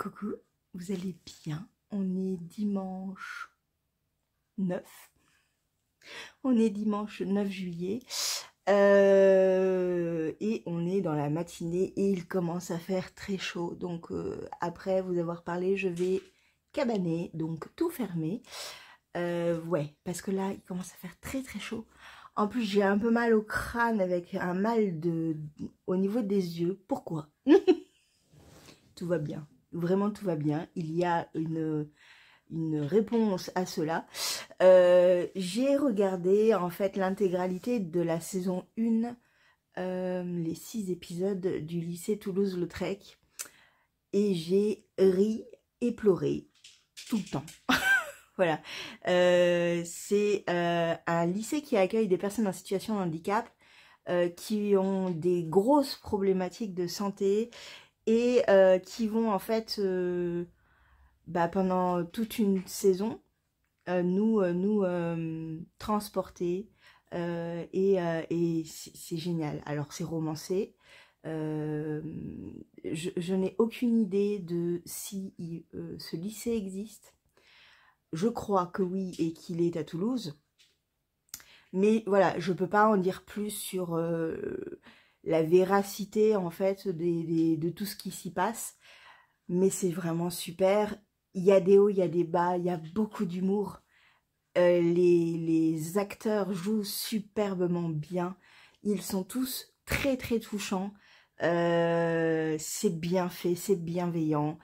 Coucou, vous allez bien? On est dimanche 9. On est dimanche 9 juillet. Et on est dans la matinée et il commence à faire très chaud. Donc après vous avoir parlé, je vais cabaner, donc tout fermer. Ouais, parce que là, il commence à faire très très chaud. En plus, j'ai un peu mal au crâne avec un mal au niveau des yeux. Pourquoi? Tout va bien. Vraiment, tout va bien. Il y a une réponse à cela. J'ai regardé en fait l'intégralité de la saison 1, les 6 épisodes du lycée Toulouse-Lautrec. Et j'ai ri et pleuré tout le temps. Voilà. C'est un lycée qui accueille des personnes en situation de handicap qui ont des grosses problématiques de santé et qui vont en fait pendant toute une saison nous transporter et c'est génial. Alors c'est romancé. Je n'ai aucune idée de si ce lycée existe. Je crois que oui et qu'il est à Toulouse. Mais voilà, je peux pas en dire plus sur la véracité en fait de tout ce qui s'y passe. Mais c'est vraiment super. Il y a des hauts, il y a des bas, il y a beaucoup d'humour. Les acteurs jouent superbement bien. Ils sont tous très très touchants. C'est bien fait, c'est bienveillant.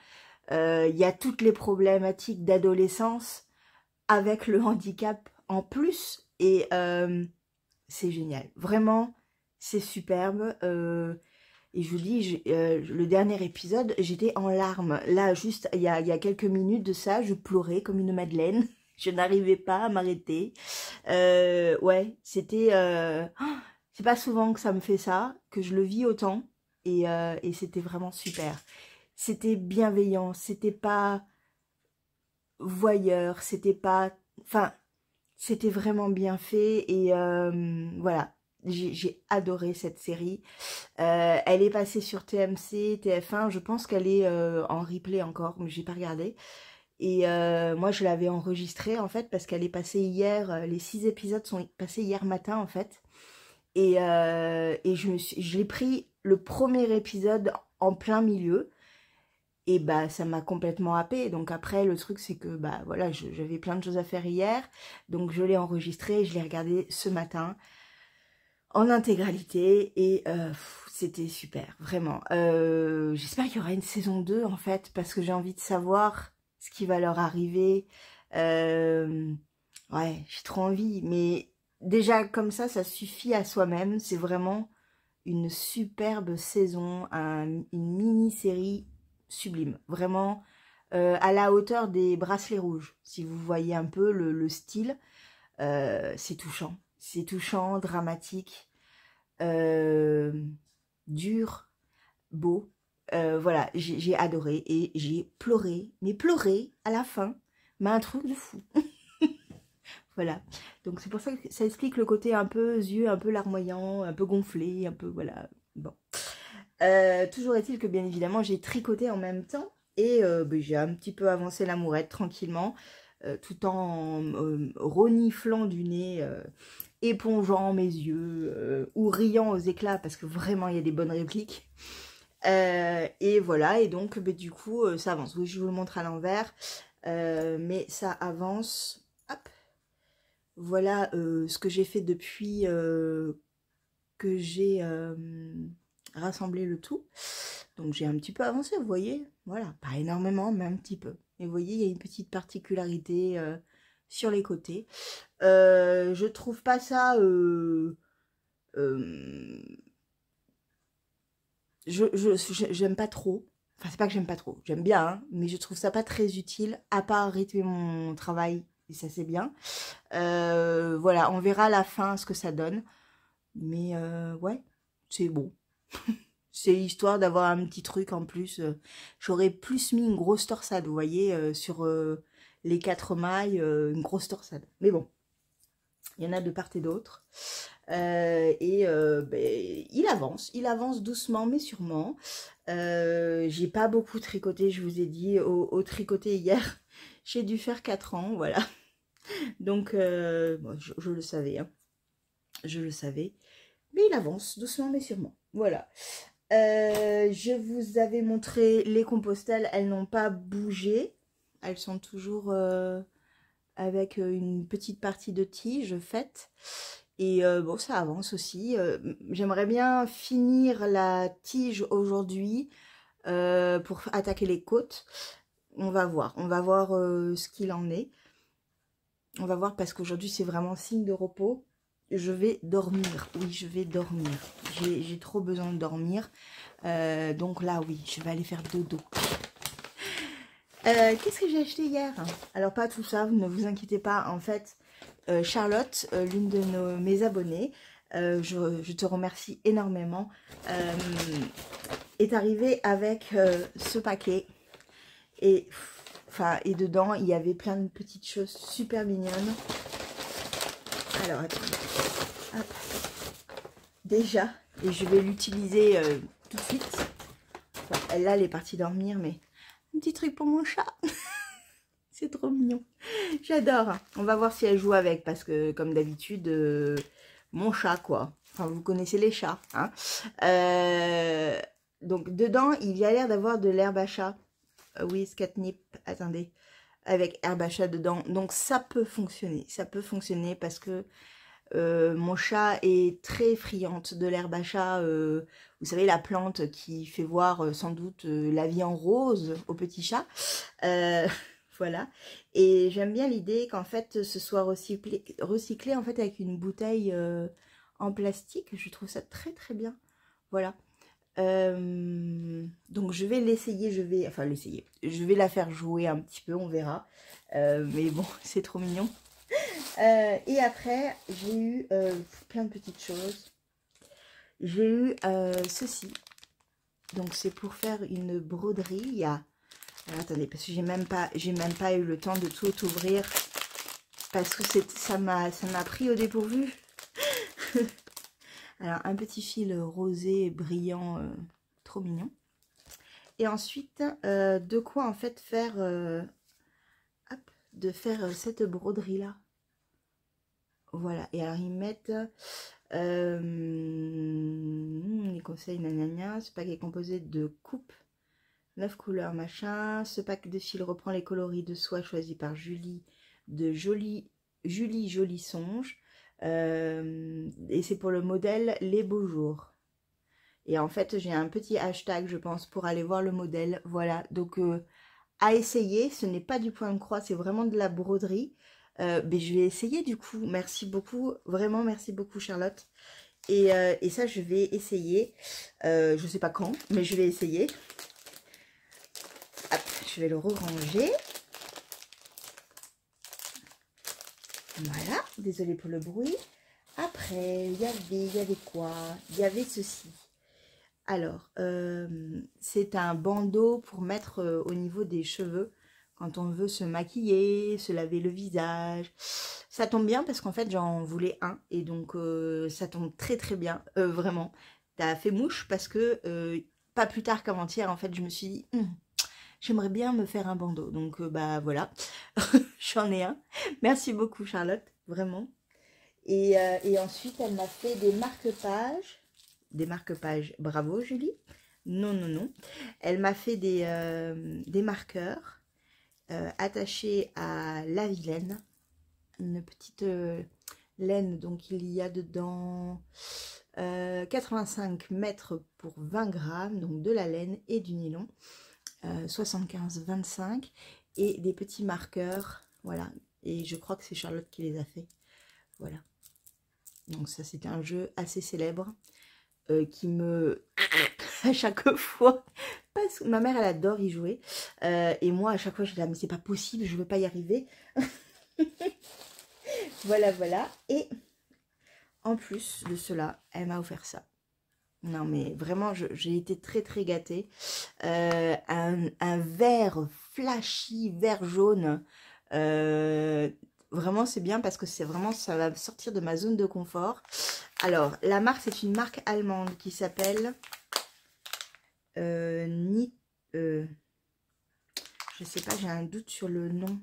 Il y a toutes les problématiques d'adolescence avec le handicap en plus. Et c'est génial. Vraiment, c'est superbe. Et je vous dis, le dernier épisode, j'étais en larmes. Là, juste, il y a quelques minutes de ça, je pleurais comme une madeleine. Je n'arrivais pas à m'arrêter. Ouais, c'était... c'est pas souvent que ça me fait ça, que je le vis autant. Et c'était vraiment super. C'était bienveillant, c'était pas voyeur, c'était pas... Enfin, c'était vraiment bien fait. Et voilà, j'ai adoré cette série. Elle est passée sur TMC, TF1, je pense qu'elle est en replay encore, mais j'ai pas regardé. Et moi je l'avais enregistrée en fait parce qu'elle est passée hier, les 6 épisodes sont passés hier matin en fait. Et je l'ai pris le premier épisode en plein milieu. Et bah ça m'a complètement happée. Donc après le truc c'est que bah voilà, j'avais plein de choses à faire hier. Donc je l'ai enregistré et je l'ai regardé ce matin en intégralité et c'était super, vraiment. J'espère qu'il y aura une saison 2 en fait, parce que j'ai envie de savoir ce qui va leur arriver. Ouais, j'ai trop envie, mais déjà comme ça suffit à soi-même. C'est vraiment une superbe saison, une mini-série sublime, vraiment à la hauteur des Bracelets Rouges. Si vous voyez un peu le style, c'est touchant, dramatique, dur, beau. Voilà, j'ai adoré et j'ai pleuré, mais pleuré à la fin, mais un truc de fou. Voilà, donc c'est pour ça que ça explique le côté un peu yeux, un peu larmoyant, un peu gonflé, un peu voilà, bon. Toujours est-il que bien évidemment j'ai tricoté en même temps et j'ai un petit peu avancé l'amourette tranquillement, tout en reniflant du nez, épongeant mes yeux ou riant aux éclats parce que vraiment il y a des bonnes répliques. Et voilà, et donc du coup ça avance. Oui, je vous le montre à l'envers, mais ça avance. Hop. Voilà ce que j'ai fait depuis que j'ai rassemblé le tout. Donc j'ai un petit peu avancé, vous voyez. Voilà, pas énormément, mais un petit peu. Et vous voyez, il y a une petite particularité sur les côtés. Je trouve pas ça... j'aime pas trop. Enfin, c'est pas que j'aime pas trop. J'aime bien, hein, mais je trouve ça pas très utile, à part rythmer mon travail. Et ça, c'est bien. Voilà, on verra à la fin ce que ça donne. Mais ouais, c'est bon. C'est histoire d'avoir un petit truc en plus. J'aurais plus mis une grosse torsade, vous voyez, sur les 4 mailles, une grosse torsade. Mais bon, Il y en a de part et d'autre. Il avance doucement mais sûrement. J'ai pas beaucoup tricoté, je vous ai dit, au tricoté hier. J'ai dû faire 4 ans, voilà. Donc, bon, je le savais, hein. Je le savais. Mais il avance doucement mais sûrement. Voilà. Je vous avais montré les compostelles, elles n'ont pas bougé. Elles sont toujours avec une petite partie de tige faite. Et bon, ça avance aussi. J'aimerais bien finir la tige aujourd'hui pour attaquer les côtes. On va voir ce qu'il en est. On va voir parce qu'aujourd'hui c'est vraiment signe de repos. Je vais dormir, oui je vais dormir. J'ai trop besoin de dormir. Donc là oui, je vais aller faire dodo. Qu'est-ce que j'ai acheté hier? Alors pas tout ça, ne vous inquiétez pas. En fait, Charlotte, l'une de mes abonnées, je te remercie énormément, est arrivée avec ce paquet. Et, et dedans, il y avait plein de petites choses super mignonnes. Alors, attendez. Hop. Déjà, et je vais l'utiliser tout de suite. Bon, elle, là, elle est partie dormir, mais un petit truc pour mon chat. C'est trop mignon. J'adore. On va voir si elle joue avec, parce que, comme d'habitude, mon chat, quoi. Enfin, vous connaissez les chats, hein. Donc, dedans, il y a l'air d'avoir de l'herbe à chat. Oui, catnip, attendez. Avec herbe à chat dedans. Donc, ça peut fonctionner. Ça peut fonctionner parce que mon chat est très friande de l'herbe à chat, vous savez la plante qui fait voir sans doute la vie en rose au petit chat, voilà. Et j'aime bien l'idée qu'en fait ce soit recyclé en fait avec une bouteille en plastique. Je trouve ça très très bien, voilà. Donc je vais l'essayer, je vais la faire jouer un petit peu, on verra, mais bon c'est trop mignon. Et après, j'ai eu plein de petites choses. J'ai eu ceci. Donc, c'est pour faire une broderie. Alors, attendez, parce que j'ai même pas eu le temps de tout ouvrir. Parce que ça m'a pris au dépourvu. Alors, un petit fil rosé brillant, trop mignon. Et ensuite, de quoi en fait faire, cette broderie-là. Voilà, et alors ils mettent les conseils, nanana. Ce pack est composé de coupes, 9 couleurs, machin. Ce pack de fils reprend les coloris de soie choisis par Julie de Julie Jolie Songe. Et c'est pour le modèle Les Beaux Jours. Et en fait, j'ai un petit hashtag, je pense, pour aller voir le modèle. Voilà, donc à essayer. Ce n'est pas du point de croix, c'est vraiment de la broderie. Mais je vais essayer du coup. Merci beaucoup, vraiment merci beaucoup Charlotte. Et ça je vais essayer. Je sais pas quand, mais je vais essayer. Hop, je vais le ranger. Voilà, désolée pour le bruit. Après, il y avait quoi? Il y avait ceci. Alors, c'est un bandeau pour mettre au niveau des cheveux. Quand on veut se maquiller, se laver le visage. Ça tombe bien parce qu'en fait, j'en voulais un. Et donc, ça tombe très très bien. Vraiment. T'as fait mouche parce que, pas plus tard qu'avant-hier, en fait, je me suis dit, j'aimerais bien me faire un bandeau. Donc, bah voilà. J'en ai un. Merci beaucoup, Charlotte. Vraiment. Et ensuite, elle m'a fait des marque-pages. Des marque-pages. Bravo, Julie. Non, non, non. Elle m'a fait des marqueurs. Attachée à la vilaine, une petite laine, donc il y a dedans 85 mètres pour 20 grammes, donc de la laine et du nylon, 75-25, et des petits marqueurs, voilà, et je crois que c'est Charlotte qui les a fait, voilà. Donc ça c'était un jeu assez célèbre, qui me... à chaque fois... Ma mère, elle adore y jouer. Et moi, à chaque fois, je dis, mais c'est pas possible, je ne veux pas y arriver. Voilà, voilà. Et en plus de cela, elle m'a offert ça. Non, mais vraiment, j'ai été très, très gâtée. Un vert flashy, vert jaune. vraiment, c'est bien parce que c'est vraiment, ça va sortir de ma zone de confort. Alors, la marque, c'est une marque allemande qui s'appelle je sais pas, j'ai un doute sur le nom.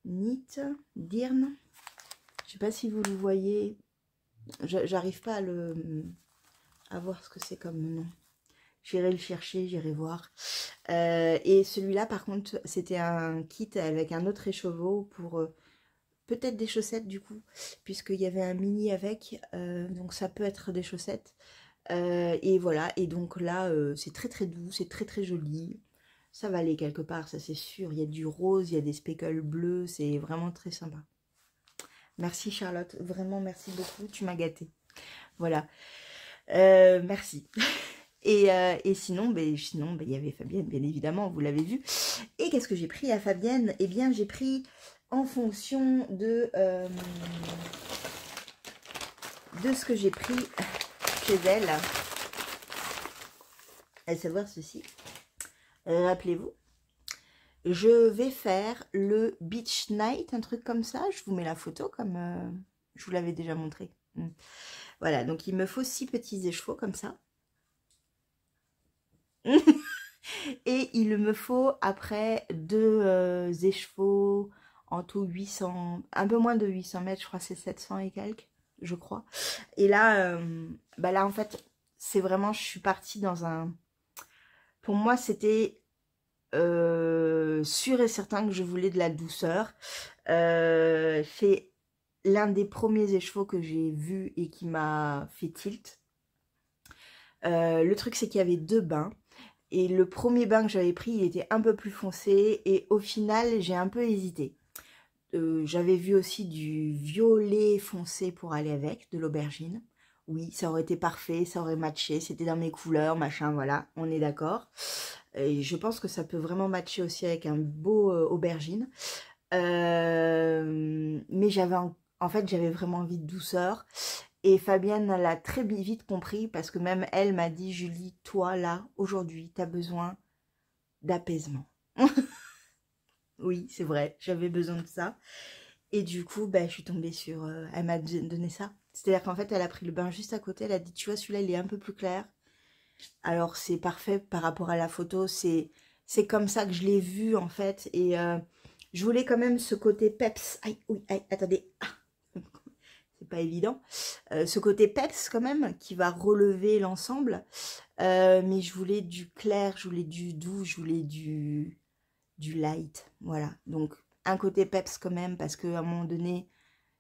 Dirn. Je sais pas si vous le voyez. J'arrive pas à voir ce que c'est comme nom. J'irai le chercher, j'irai voir. Et celui-là, par contre, c'était un kit avec un autre écheveau pour peut-être des chaussettes du coup, puisqu'il y avait un mini avec. Donc ça peut être des chaussettes. Et voilà, et donc là, c'est très très doux, c'est très très joli. Ça va aller quelque part, ça c'est sûr. Il y a du rose, il y a des speckles bleus, c'est vraiment très sympa. Merci Charlotte, vraiment merci beaucoup, tu m'as gâtée. Voilà, merci. Et sinon, il y avait Fabienne, bien évidemment, vous l'avez vu. Et qu'est-ce que j'ai pris à Fabienne? Eh bien, j'ai pris en fonction de ce que j'ai pris chez elle. À savoir ceci. Rappelez-vous, je vais faire le Beach Night, un truc comme ça. Je vous mets la photo comme je vous l'avais déjà montré. Voilà, donc il me faut 6 petits écheveaux comme ça. Et il me faut après 2 écheveaux en tout 800, un peu moins de 800 mètres, je crois que c'est 700 et quelques, je crois. Et là, là en fait, c'est vraiment, je suis partie dans un... Pour moi, c'était sûr et certain que je voulais de la douceur. C'est l'un des premiers écheveaux que j'ai vu et qui m'a fait tilt. Le truc, c'est qu'il y avait 2 bains. Et le premier bain que j'avais pris, il était un peu plus foncé. Et au final, j'ai un peu hésité. J'avais vu aussi du violet foncé pour aller avec, de l'aubergine. Oui, ça aurait été parfait, ça aurait matché. C'était dans mes couleurs, machin, voilà, on est d'accord. Et je pense que ça peut vraiment matcher aussi avec un beau aubergine. Mais j'avais en fait, j'avais vraiment envie de douceur. Et Fabienne l'a très vite compris parce que même elle m'a dit, Julie, toi là, aujourd'hui, tu as besoin d'apaisement. Oui, c'est vrai, j'avais besoin de ça. Et du coup, je suis tombée sur... elle m'a donné ça. C'est-à-dire qu'en fait, elle a pris le bain juste à côté. Elle a dit, tu vois, celui-là, il est un peu plus clair. Alors, c'est parfait par rapport à la photo. C'est comme ça que je l'ai vu, en fait. Et je voulais quand même ce côté peps. Aïe, oui, aïe, attendez. Ah, c'est pas évident. Ce côté peps, quand même, qui va relever l'ensemble. Mais je voulais du clair, je voulais du doux, je voulais du light. Voilà. Donc, un côté peps quand même, parce qu'à un moment donné,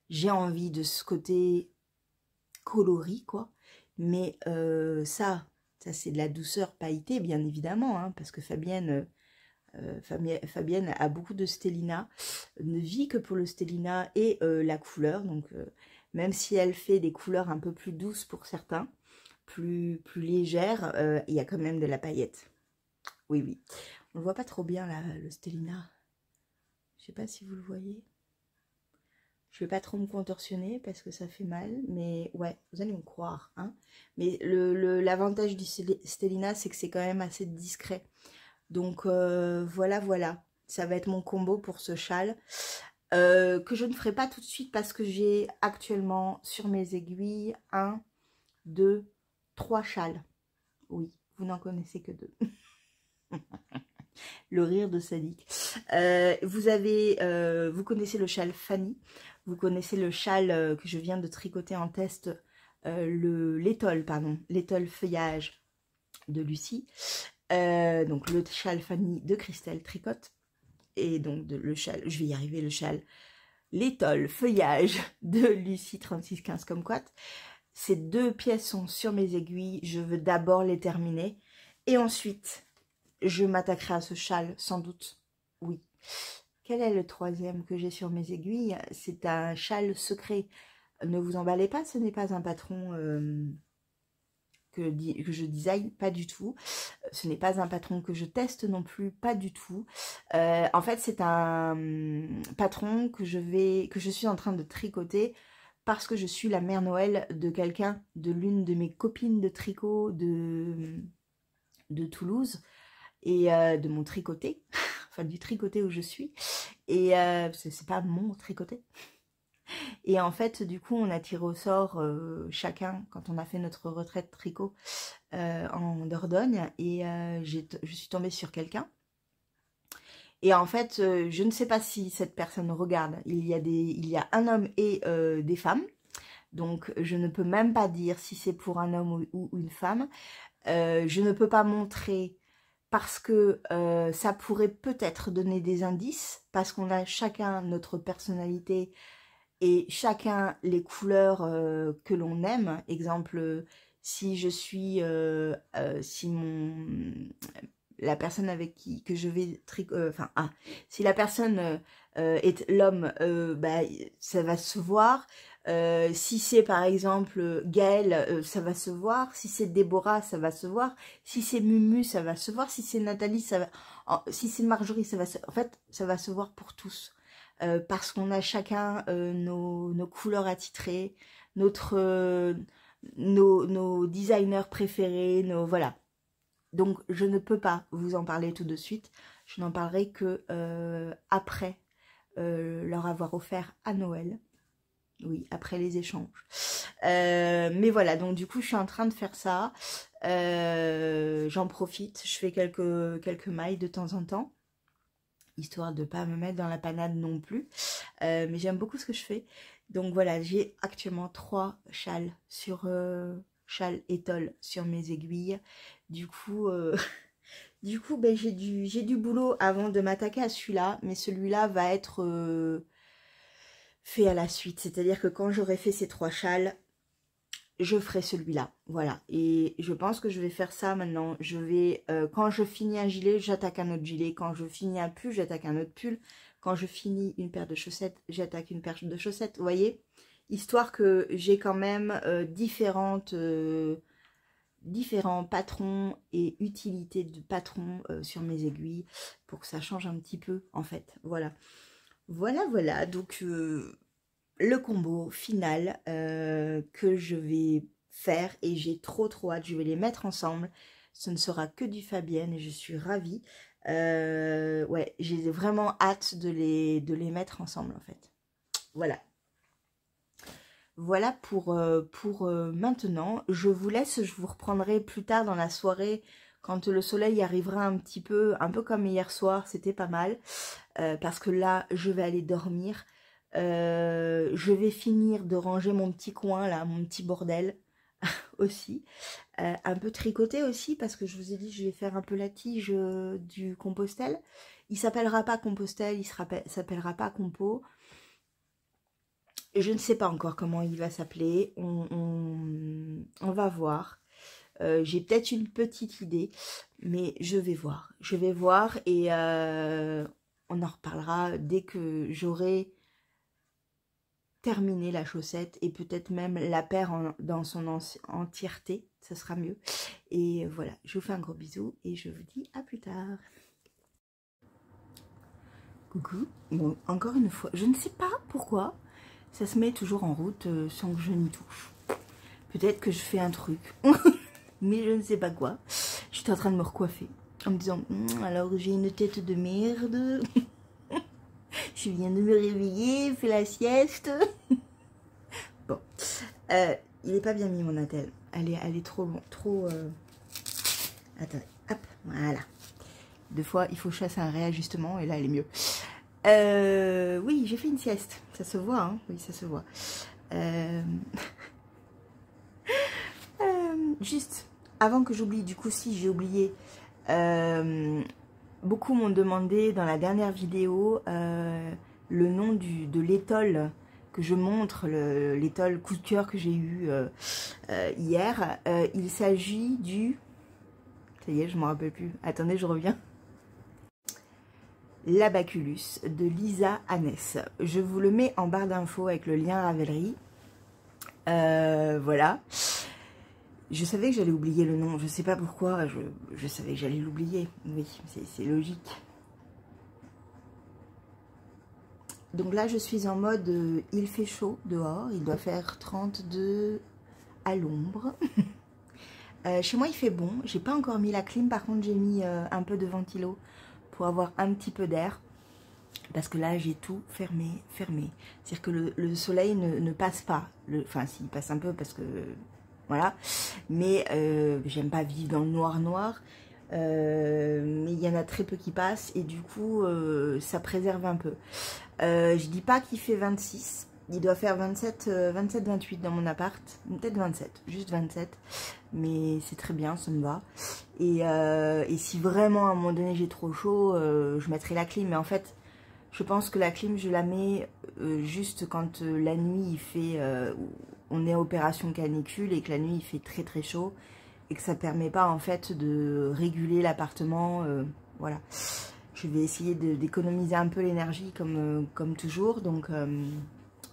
j'ai envie de ce côté coloris, quoi. Mais ça c'est de la douceur pailletée, bien évidemment, hein, parce que Fabienne a beaucoup de Stellina, ne vit que pour le Stellina et la couleur. Donc, même si elle fait des couleurs un peu plus douces pour certains, plus légères, il y a quand même de la paillette. Oui, oui. On ne voit pas trop bien, là, le Stellina. Je sais pas si vous le voyez. Je vais pas trop me contorsionner parce que ça fait mal. Mais ouais, vous allez me croire. Hein. Mais l'avantage du Stellina, c'est que c'est quand même assez discret. Donc voilà, voilà. Ça va être mon combo pour ce châle. Que je ne ferai pas tout de suite parce que j'ai actuellement sur mes aiguilles 1, 2, 3 châles. Oui, vous n'en connaissez que 2. Le rire de Sadiq. Vous connaissez le châle Fanny. Vous connaissez le châle que je viens de tricoter en test, l'étole feuillage de Lucie. Donc le châle Fanny de Christelle Tricote. Et donc le châle, je vais y arriver, le châle l'étole feuillage de Lucie 3615 comme quoi. Ces 2 pièces sont sur mes aiguilles. Je veux d'abord les terminer. Et ensuite, je m'attaquerai à ce châle, sans doute. Oui. Quel est le 3e que j'ai sur mes aiguilles? C'est un châle secret. Ne vous emballez pas, ce n'est pas un patron que je design, pas du tout. Ce n'est pas un patron que je teste non plus, pas du tout. En fait, c'est un patron que je suis en train de tricoter parce que je suis la mère Noël de quelqu'un, de l'une de mes copines de tricot de Toulouse et de mon tricoté, enfin du tricoté où je suis. Et c'est pas mon tricoté. Et en fait, du coup, on a tiré au sort chacun, quand on a fait notre retraite tricot en Dordogne, et je suis tombée sur quelqu'un. Et en fait, je ne sais pas si cette personne regarde. Il y a un homme et des femmes. Donc, je ne peux même pas dire si c'est pour un homme ou une femme. Je ne peux pas montrer parce que ça pourrait peut-être donner des indices, parce qu'on a chacun notre personnalité et chacun les couleurs que l'on aime. Exemple, si je suis, la personne avec que je vais si la personne est l'homme, bah, ça va se voir. Si c'est par exemple Gaëlle, ça va se voir. Si c'est Déborah, ça va se voir. Si c'est Mumu, ça va se voir. Si c'est Nathalie, ça va. Si c'est Marjorie, ça va se. En fait, ça va se voir pour tous. Parce qu'on a chacun nos couleurs attitrées, nos designers préférés, voilà. Donc, je ne peux pas vous en parler tout de suite. Je n'en parlerai que après leur avoir offert à Noël. Oui, après les échanges. Mais voilà, donc du coup, je suis en train de faire ça. J'en profite. Je fais quelques mailles de temps en temps, histoire de ne pas me mettre dans la panade non plus. Mais j'aime beaucoup ce que je fais. Donc voilà, j'ai actuellement 3 châles châles étoiles sur mes aiguilles. Du coup, ben, j'ai du boulot avant de m'attaquer à celui-là, mais celui-là va être fait à la suite. C'est-à-dire que quand j'aurai fait ces 3 châles, je ferai celui-là. Voilà. Et je pense que je vais faire ça maintenant. Je vais, quand je finis un gilet, j'attaque un autre gilet. Quand je finis un pull, j'attaque un autre pull. Quand je finis une paire de chaussettes, j'attaque une paire de chaussettes. Vous voyez? Histoire que j'ai quand même différents patrons et utilités de patrons sur mes aiguilles pour que ça change un petit peu en fait. Voilà. Voilà. Donc le combo final que je vais faire et j'ai trop hâte. Je vais les mettre ensemble. Ce ne sera que du Fabienne et je suis ravie. Ouais, j'ai vraiment hâte de les mettre ensemble en fait. Voilà. Voilà pour maintenant. Je vous laisse, je vous reprendrai plus tard dans la soirée quand le soleil arrivera un petit peu, un peu comme hier soir, c'était pas mal. Parce que là, je vais aller dormir. Je vais finir de ranger mon petit coin là, mon petit bordel aussi. Un peu tricoter aussi parce que je vous ai dit, je vais faire un peu la tige du Compostelle. Il s'appellera pas Compostelle, il s'appellera pas Compo. Je ne sais pas encore comment il va s'appeler. On va voir. J'ai peut-être une petite idée, mais je vais voir. Je vais voir et on en reparlera dès que j'aurai terminé la chaussette et peut-être même la paire dans son entièreté. Ça sera mieux. Et voilà, je vous fais un gros bisou et je vous dis à plus tard. Coucou. Bon, encore une fois, je ne sais pas pourquoi ça se met toujours en route sans que je n'y touche. Peut-être que je fais un truc, mais je ne sais pas quoi. J'étais en train de me recoiffer en me disant alors j'ai une tête de merde. Je viens de me réveiller, fais la sieste. Bon, il est pas bien mis mon attel. Elle est trop long, trop. Attendez, hop, voilà. Deux fois, il faut chasser un réajustement et là, elle est mieux. Oui, j'ai fait une sieste. Ça se voit, hein. Oui, ça se voit. Juste, avant que j'oublie, du coup, si j'ai oublié, beaucoup m'ont demandé dans la dernière vidéo le nom de l'étole que je montre, l'étole coup de cœur que j'ai eu hier. Il s'agit du... Ça y est, je ne me rappelle plus. Attendez, je reviens. L'Abaculus de Lisa Annès. Je vous le mets en barre d'infos avec le lien Ravelry. Voilà. Je savais que j'allais oublier le nom. Je ne sais pas pourquoi. Je savais que j'allais l'oublier. Oui, c'est logique. Donc là, je suis en mode il fait chaud dehors. Il doit faire 32 à l'ombre. Chez moi, il fait bon. J'ai pas encore mis la clim. Par contre, j'ai mis un peu de ventilo pour avoir un petit peu d'air. Parce que là, j'ai tout fermé. C'est-à-dire que le soleil ne passe pas. Enfin, s'il passe un peu parce que... Voilà. Mais j'aime pas vivre dans le noir. Mais il y en a très peu qui passent. Et du coup, ça préserve un peu. Je dis pas qu'il fait 26. Il doit faire 27-28 dans mon appart. Peut-être 27. Juste 27. Mais c'est très bien, ça me va. Et si vraiment, à un moment donné, j'ai trop chaud, je mettrai la clim. Mais en fait... Je pense que la clim, je la mets juste quand la nuit, il fait... on est à opération canicule et que la nuit, il fait très très chaud. Et que ça ne permet pas en fait de réguler l'appartement. Voilà. Je vais essayer d'économiser un peu l'énergie comme toujours. Donc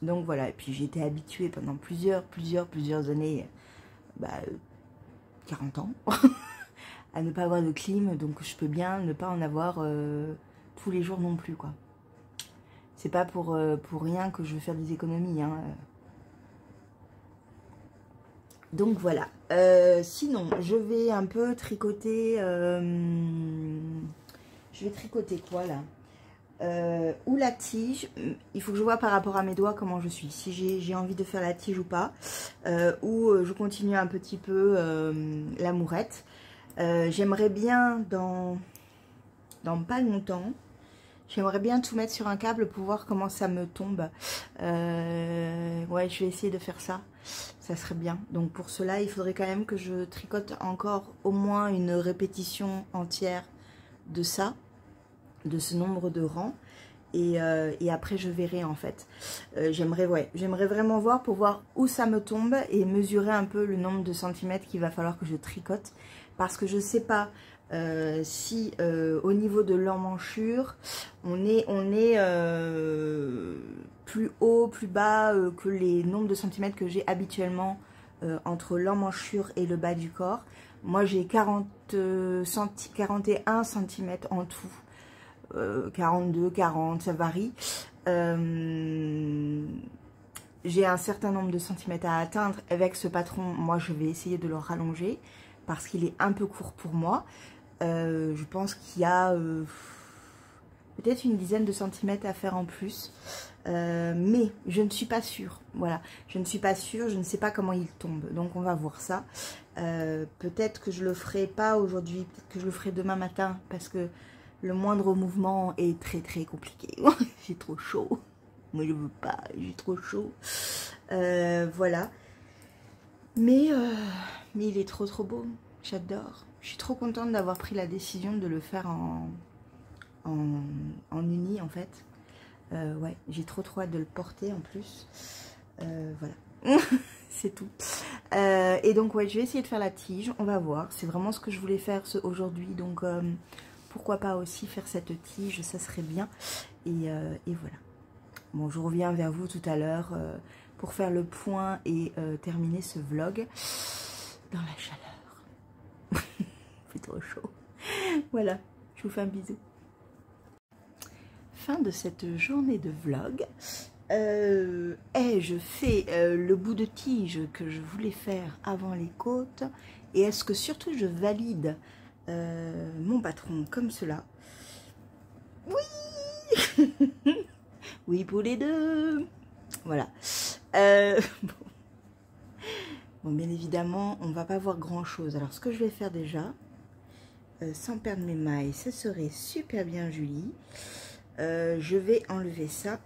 voilà. Et puis j'ai été habituée pendant plusieurs années, 40 ans, à ne pas avoir de clim. Donc je peux bien ne pas en avoir tous les jours non plus, quoi. C'est pas pour rien que je veux faire des économies. Hein. Donc voilà. Sinon, je vais un peu tricoter. Je vais tricoter quoi là, ou la tige. Il faut que je vois par rapport à mes doigts comment je suis. Si j'ai envie de faire la tige ou pas. Ou je continue un petit peu la mourette. J'aimerais bien dans pas longtemps. J'aimerais bien tout mettre sur un câble pour voir comment ça me tombe. Ouais, je vais essayer de faire ça. Ça serait bien. Donc pour cela, il faudrait quand même que je tricote encore au moins une répétition entière de ça, de ce nombre de rangs. Et après, je verrai en fait. J'aimerais vraiment voir pour voir où ça me tombe et mesurer un peu le nombre de centimètres qu'il va falloir que je tricote. Parce que je ne sais pas... si au niveau de l'emmanchure on est plus haut, plus bas que les nombres de centimètres que j'ai habituellement entre l'emmanchure et le bas du corps. Moi j'ai 41 cm en tout, 42, 40, ça varie. J'ai un certain nombre de centimètres à atteindre. Avec ce patron, moi je vais essayer de le rallonger parce qu'il est un peu court pour moi. Je pense qu'il y a peut-être une dizaine de centimètres à faire en plus. Mais je ne suis pas sûre. Voilà, je ne suis pas sûre, je ne sais pas comment il tombe. Donc on va voir ça. Peut-être que je le ferai pas aujourd'hui, peut-être que je le ferai demain matin. Parce que le moindre mouvement est très très compliqué. J'ai trop chaud. Moi je veux pas, j'ai trop chaud. Voilà. Mais il est trop beau. J'adore. Je suis trop contente d'avoir pris la décision de le faire en uni en fait. Ouais, j'ai trop hâte de le porter en plus. Voilà, c'est tout. Et donc ouais, je vais essayer de faire la tige, on va voir. C'est vraiment ce que je voulais faire aujourd'hui, donc pourquoi pas aussi faire cette tige, ça serait bien. Et voilà. Bon, je reviens vers vous tout à l'heure pour faire le point et terminer ce vlog dans la chaleur. Il fait trop chaud. Voilà, je vous fais un bisou. Fin de cette journée de vlog. Je fais le bout de tige que je voulais faire avant les côtes. Et est-ce que surtout je valide mon patron comme cela? Oui. Oui pour les deux. Voilà. Bon, bien évidemment, on va pas voir grand chose. Alors, ce que je vais faire déjà, sans perdre mes mailles, ça serait super bien, Julie. Je vais enlever ça.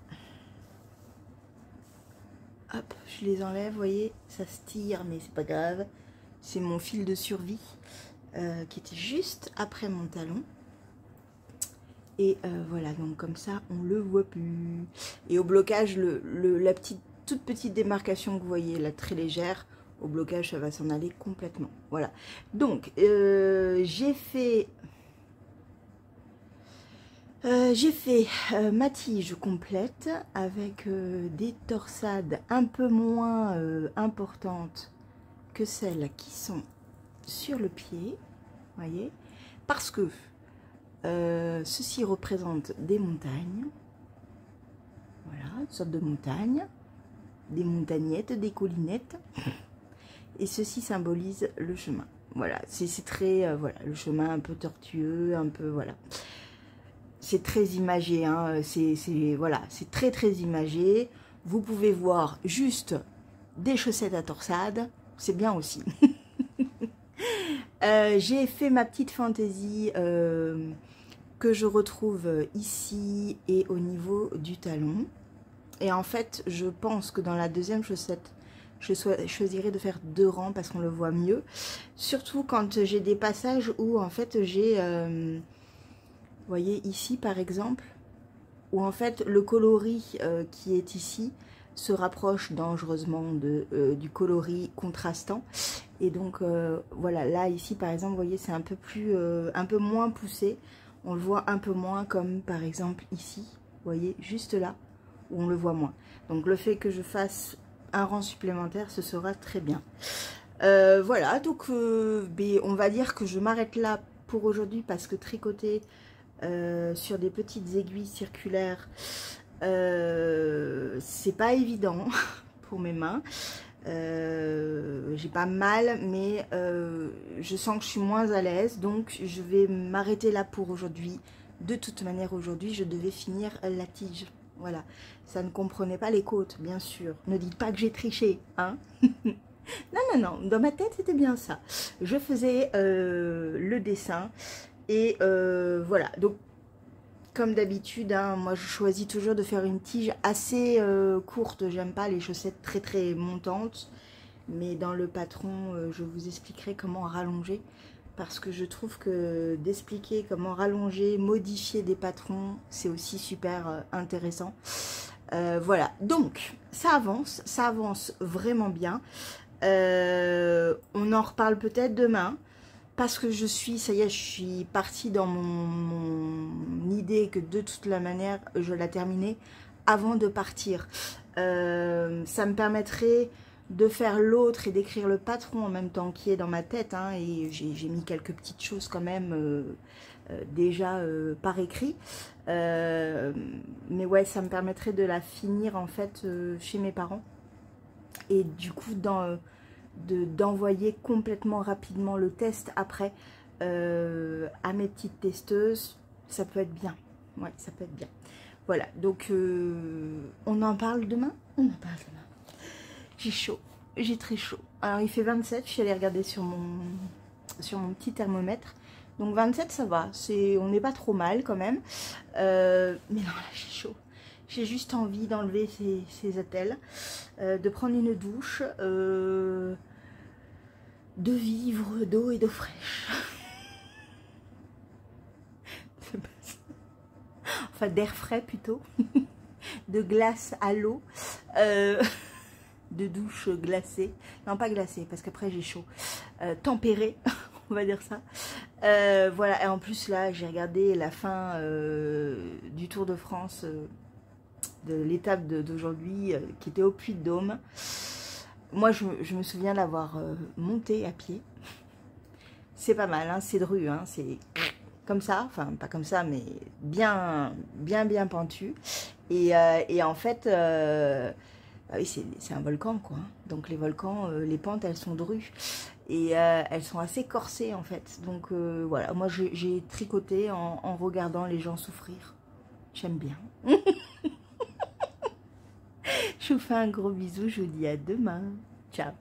Hop, je les enlève, vous voyez, ça se tire, mais c'est pas grave. C'est mon fil de survie qui était juste après mon talon. Et voilà, donc comme ça, on le voit plus. Et au blocage, la toute petite démarcation que vous voyez, là, très légère, au blocage, ça va s'en aller complètement. Voilà. Donc, j'ai fait ma tige complète avec des torsades un peu moins importantes que celles qui sont sur le pied. Voyez, parce que ceci représente des montagnes. Voilà, une sorte de montagne, des montagnettes, des collinettes. Et ceci symbolise le chemin. Voilà, c'est très, voilà, le chemin un peu tortueux, un peu, voilà. c'est très imagé, hein, voilà, c'est très très imagé. Vous pouvez voir juste des chaussettes à torsade, c'est bien aussi. J'ai fait ma petite fantaisie que je retrouve ici et au niveau du talon. Et en fait, je pense que dans la deuxième chaussette, je choisirais de faire 2 rangs parce qu'on le voit mieux. Surtout quand j'ai des passages où en fait j'ai, vous voyez ici par exemple, où en fait le coloris qui est ici se rapproche dangereusement du coloris contrastant. Et donc voilà, là ici par exemple, vous voyez, c'est un peu moins poussé. On le voit un peu moins comme par exemple ici, vous voyez, juste là, où on le voit moins. Donc le fait que je fasse un rang supplémentaire, ce sera très bien. Voilà, donc on va dire que je m'arrête là pour aujourd'hui parce que tricoter sur des petites aiguilles circulaires, c'est pas évident pour mes mains. J'ai pas mal, mais je sens que je suis moins à l'aise, donc je vais m'arrêter là pour aujourd'hui. De toute manière, aujourd'hui, je devais finir la tige. Voilà, ça ne comprenait pas les côtes, bien sûr. Ne dites pas que j'ai triché, hein. Non, non, non, dans ma tête, c'était bien ça. Je faisais le dessin et voilà. Donc, comme d'habitude, hein, moi, je choisis toujours de faire une tige assez courte. J'aime pas les chaussettes très, très montantes. Mais dans le patron, je vous expliquerai comment rallonger. Parce que je trouve que d'expliquer comment rallonger, modifier des patrons, c'est aussi super intéressant. Voilà, donc ça avance vraiment bien. On en reparle peut-être demain. Parce que ça y est, je suis partie dans mon idée que de toute la manière, je la terminais avant de partir. Ça me permettrait de faire l'autre et d'écrire le patron en même temps qui est dans ma tête, hein, et j'ai mis quelques petites choses quand même déjà par écrit, mais ouais, ça me permettrait de la finir en fait chez mes parents et du coup d'envoyer complètement rapidement le test après à mes petites testeuses. Ça peut être bien, ouais, ça peut être bien. Voilà, donc on en parle demain. J'ai chaud, j'ai très chaud. Alors il fait 27, je suis allée regarder sur mon petit thermomètre. Donc 27 ça va, on n'est pas trop mal quand même. Mais non, là j'ai chaud. J'ai juste envie d'enlever ces attelles, de prendre une douche, de vivre d'eau et d'eau fraîche. Enfin d'air frais plutôt, de glace à l'eau. De douche glacée, non pas glacée parce qu'après j'ai chaud, tempérée, on va dire ça. Voilà, et en plus là j'ai regardé la fin du Tour de France, de l'étape d'aujourd'hui qui était au Puy-de-Dôme. Moi je me souviens l'avoir monté à pied. C'est pas mal, hein, c'est dru, hein, c'est comme ça, enfin pas comme ça mais bien pentu. Et en fait bah oui, c'est un volcan, quoi. Donc les volcans, les pentes, elles sont drues. Et elles sont assez corsées, en fait. Donc voilà, moi j'ai tricoté en regardant les gens souffrir. J'aime bien. Je vous fais un gros bisou, je vous dis à demain. Ciao.